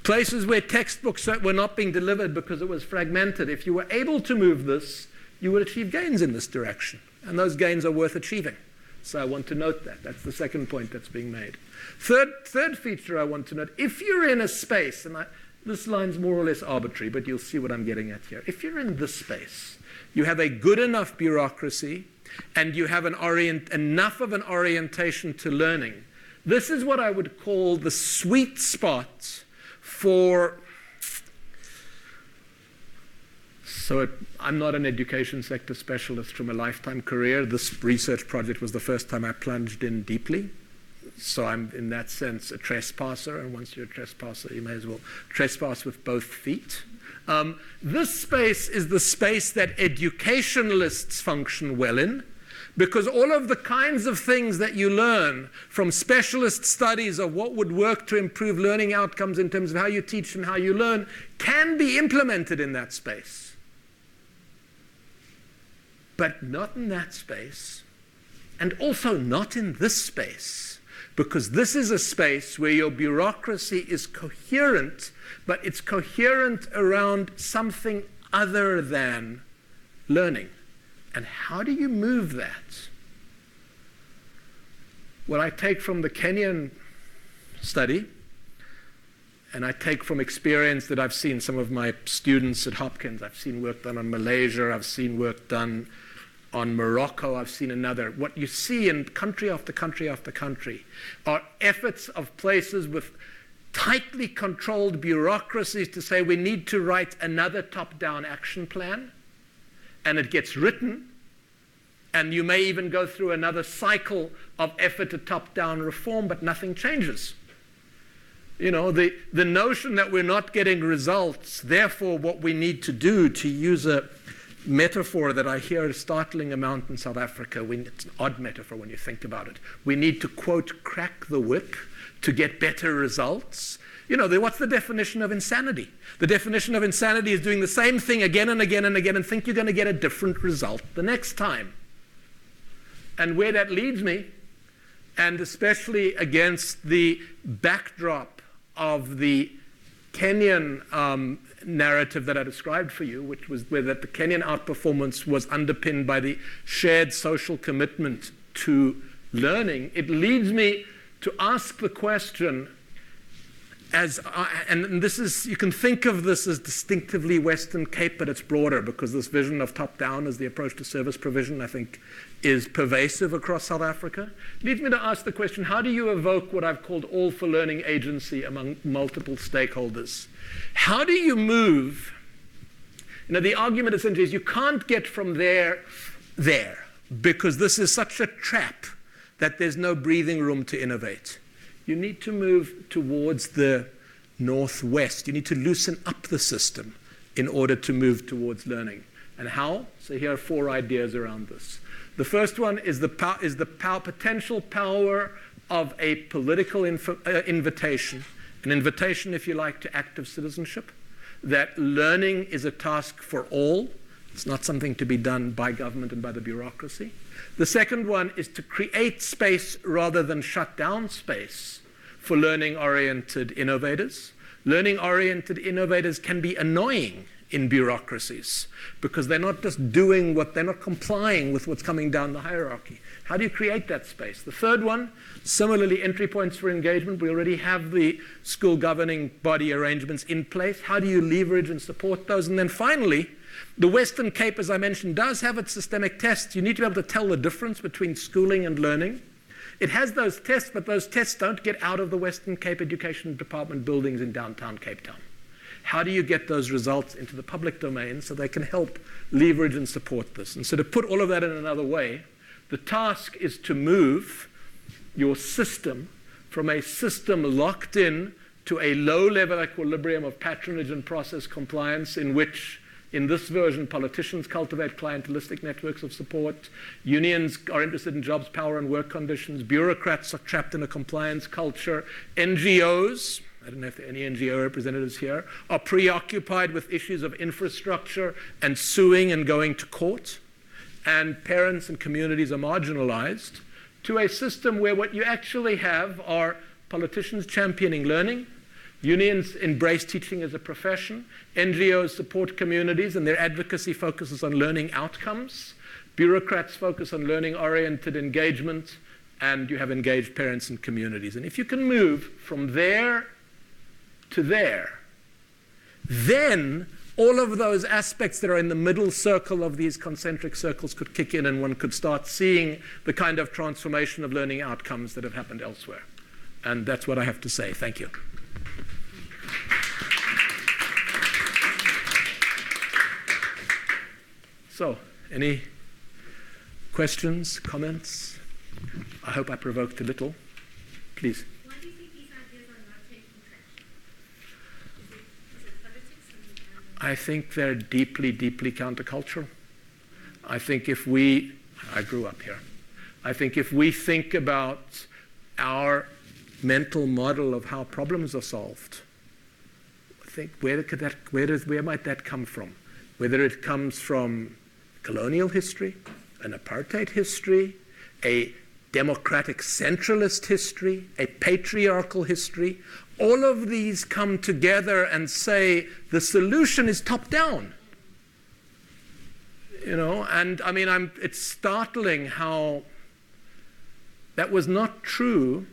places where textbooks were not being delivered because it was fragmented, if you were able to move this, you would achieve gains in this direction. And those gains are worth achieving. So I want to note that. That's the second point that's being made. Third feature I want to note, if you're in a space, and this line's more or less arbitrary, but you'll see what I'm getting at here. If you're in this space, you have a good enough bureaucracy, and you have enough of an orientation to learning. This is what I would call the sweet spot for... I'm not an education sector specialist from a lifetime career. This research project was the first time I plunged in deeply. So I'm, in that sense, a trespasser. And once you're a trespasser, you may as well trespass with both feet. This space is the space that educationalists function well in, because all of the kinds of things that you learn from specialist studies of what would work to improve learning outcomes in terms of how you teach and how you learn can be implemented in that space. But not in that space, and also not in this space, because this is a space where your bureaucracy is coherent, but it's coherent around something other than learning. And how do you move that? What I take from the Kenyan study, and I take from experience that I've seen some of my students at Hopkins, I've seen work done on Malaysia, I've seen work done on Morocco, I've seen another. What you see in country after country after country are efforts of places with tightly controlled bureaucracies to say we need to write another top-down action plan, and it gets written, and you may even go through another cycle of effort to top-down reform, but nothing changes. You know, the notion that we're not getting results, therefore what we need to do, to use a metaphor that I hear a startling amount in South Africa, it's an odd metaphor when you think about it. We need to, quote, crack the whip to get better results. You know, what's the definition of insanity? The definition of insanity is doing the same thing again and again and again and think you're going to get a different result the next time. And where that leads me, and especially against the backdrop of the Kenyan narrative that I described for you, which was where that the Kenyan outperformance was underpinned by the shared social commitment to learning, it leads me to ask the question, and this is, you can think of this as distinctively Western Cape, but it's broader, because this vision of top-down as the approach to service provision, I think, is pervasive across South Africa. It leads me to ask the question, how do you evoke what I've called all-for-learning agency among multiple stakeholders? How do you move? You know, the argument essentially is you can't get from there there, because this is such a trap that there's no breathing room to innovate. You need to move towards the northwest. You need to loosen up the system in order to move towards learning. And how? So here are 4 ideas around this. The first one is the potential power of a political invitation, an invitation, if you like, to active citizenship, that learning is a task for all. It's not something to be done by government and by the bureaucracy. The second one is to create space rather than shut down space for learning-oriented innovators. Learning-oriented innovators can be annoying in bureaucracies because they're not just doing they're not complying with what's coming down the hierarchy. How do you create that space? The third one, similarly, entry points for engagement. We already have the school governing body arrangements in place. How do you leverage and support those? And then finally, the Western Cape, as I mentioned, does have its systemic tests. You need to be able to tell the difference between schooling and learning. It has those tests, but those tests don't get out of the Western Cape Education Department buildings in downtown Cape Town. How do you get those results into the public domain so they can help leverage and support this? And so to put all of that in another way, the task is to move your system from a system locked in to a low-level equilibrium of patronage and process compliance in which, in this version, politicians cultivate clientelistic networks of support, unions are interested in jobs, power, and work conditions, bureaucrats are trapped in a compliance culture, NGOs, I don't know if there are any NGO representatives here, are preoccupied with issues of infrastructure and suing and going to court, and parents and communities are marginalized, to a system where what you actually have are politicians championing learning, unions embrace teaching as a profession, NGOs support communities and their advocacy focuses on learning outcomes, bureaucrats focus on learning-oriented engagement, and you have engaged parents and communities. And if you can move from there to there, then all of those aspects that are in the middle circle of these concentric circles could kick in and one could start seeing the kind of transformation of learning outcomes that have happened elsewhere. And that's what I have to say. Thank you. So, any questions, comments? I hope I provoked a little. Please. Why do you think these ideas are not taking traction? Is it politics? I think they're deeply, deeply countercultural. I think I grew up here. I think if we think about our mental model of how problems are solved, I think where might that come from? Whether it comes from colonial history, an apartheid history, a democratic centralist history, a patriarchal history, all of these come together and say the solution is top down. And I mean, it's startling how that was not true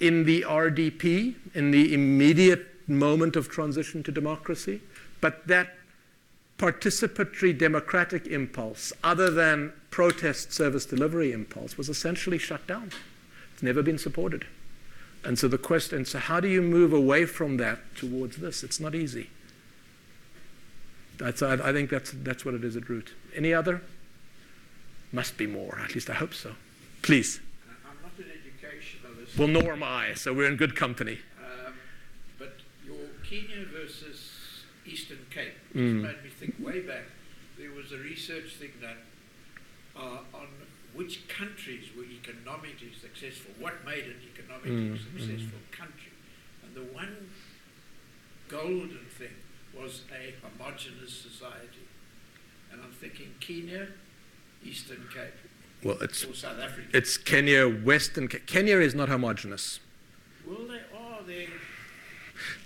in the RDP, in the immediate moment of transition to democracy, but that participatory democratic impulse, other than protest service delivery impulse, was essentially shut down. It's never been supported. And so the question, so how do you move away from that towards this? It's not easy. I think that's what it is at root. Any other? Must be more, at least I hope so. Please. I'm not an educationalist. Well, nor am I, so we're in good company. But your Kenya versus Eastern Cape made me think way back. There was a research thing done on which countries were economically successful, what made an economically successful country. And the one golden thing was a homogeneous society. And I'm thinking Kenya, Eastern Cape, Well, or South Africa. It's Kenya, Western Cape. Kenya is not homogeneous. Well, they are. They're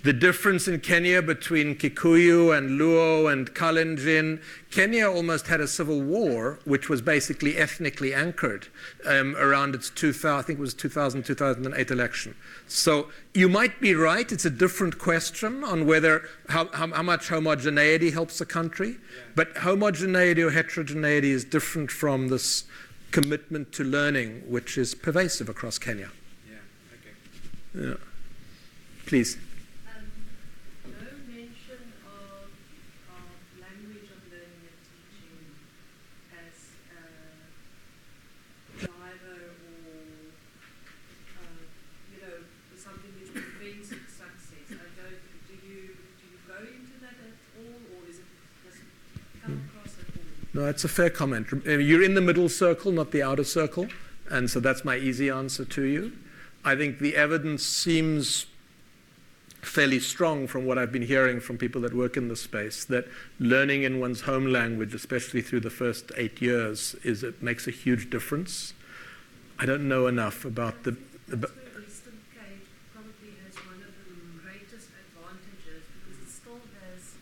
The difference in Kenya between Kikuyu and Luo and Kalenjin, Kenya almost had a civil war, which was basically ethnically anchored around its 2008 election. So you might be right. It's a different question on whether how much homogeneity helps a country. Yeah. But homogeneity or heterogeneity is different from this commitment to learning, which is pervasive across Kenya. Yeah, okay. Yeah. Please. No mention of language of learning and teaching as No, it's a fair comment. You're in the middle circle, not the outer circle, and so that's my easy answer to you. I think the evidence seems fairly strong from what I've been hearing from people that work in the space, that learning in one's home language, especially through the first 8 years, it makes a huge difference. I don't know enough about the... That's where Eastern Cape probably has one of the greatest advantages, because it still has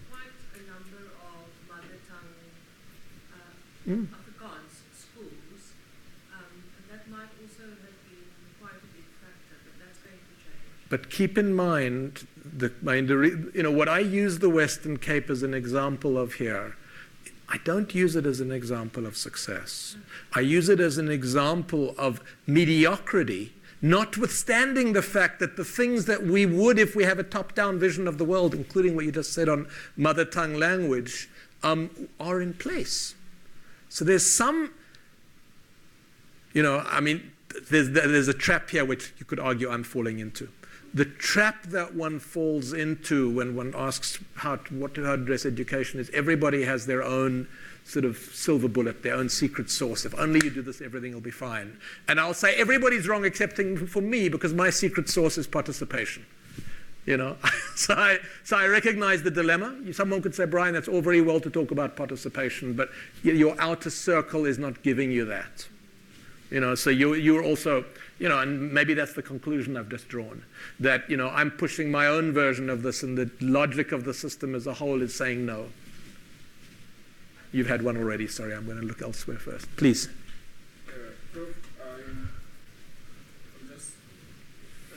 quite a number of mother tongue Afrikaans schools, and that might also have been quite a big factor, but that's going to change. But keep in mind, what I use the Western Cape as an example of here, I don't use it as an example of success. I use it as an example of mediocrity, notwithstanding the fact that the things that we would, if we have a top-down vision of the world, including what you just said on mother tongue language, are in place. So there's some, there's a trap here which you could argue I'm falling into. The trap that one falls into when one asks how to address education is everybody has their own sort of silver bullet, their own secret sauce. If only you do this, everything will be fine. And I'll say everybody's wrong excepting for me, because my secret sauce is participation. So I recognize the dilemma. Someone could say, Brian, that's all very well to talk about participation, but your outer circle is not giving you that. So you're also, and maybe that's the conclusion I've just drawn, that, I'm pushing my own version of this, and the logic of the system as a whole is saying no. You've had one already. Sorry, I'm going to look elsewhere first. Please. Prof,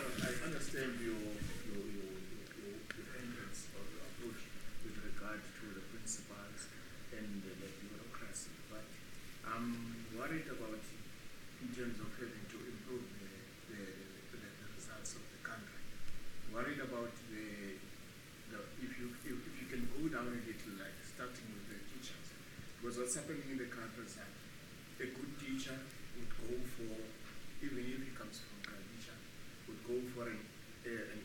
I understand your entrance or your approach with regard to the principles and the bureaucracy, but I'm worried about, in terms of having to improve the results of the country. Worried about if you can go down a little, like starting with the teachers, because what's happening in the country is that a good teacher would go for, even if he comes from Khayelitsha, would go for an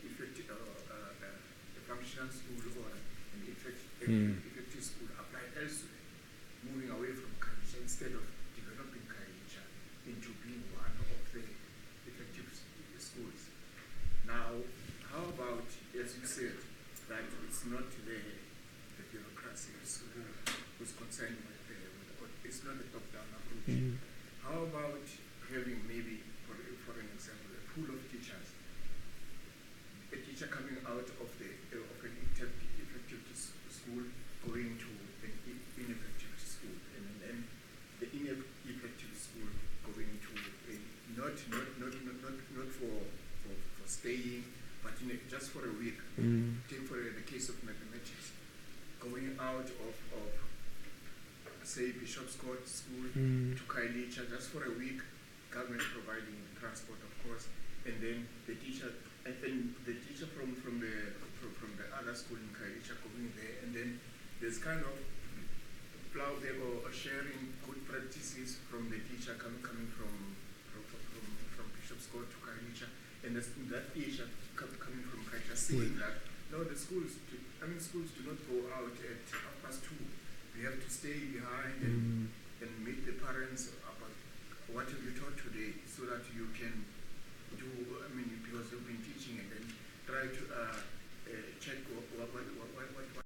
effective, a functional school or an effective school applied elsewhere, moving away from Khayelitsha instead of developing Khayelitsha into being one of the effective schools. Now, how about, as you said, that it's not the bureaucracy who's concerned with it's not a top-down approach. How about having maybe, for an example, a pool of teachers, a teacher coming out of an effective school going to an ineffective school, and then the ineffective school going to a not for staying, but just for a week. Take for the case of mathematics, going out of say Bishop's Court School to Khayelitsha just for a week, government providing transport, of course, and then the teacher from the other school in Khayelitsha going there, and then there's kind of plowback or sharing good practices from the teacher coming from Bishop's Court to Khayelitsha, and that teacher coming from Khayelitsha saying that no, the schools do not go out at 2:30. We have to stay behind and meet the parents about what have you taught today, so that you can do, because you've been teaching, and then try to check what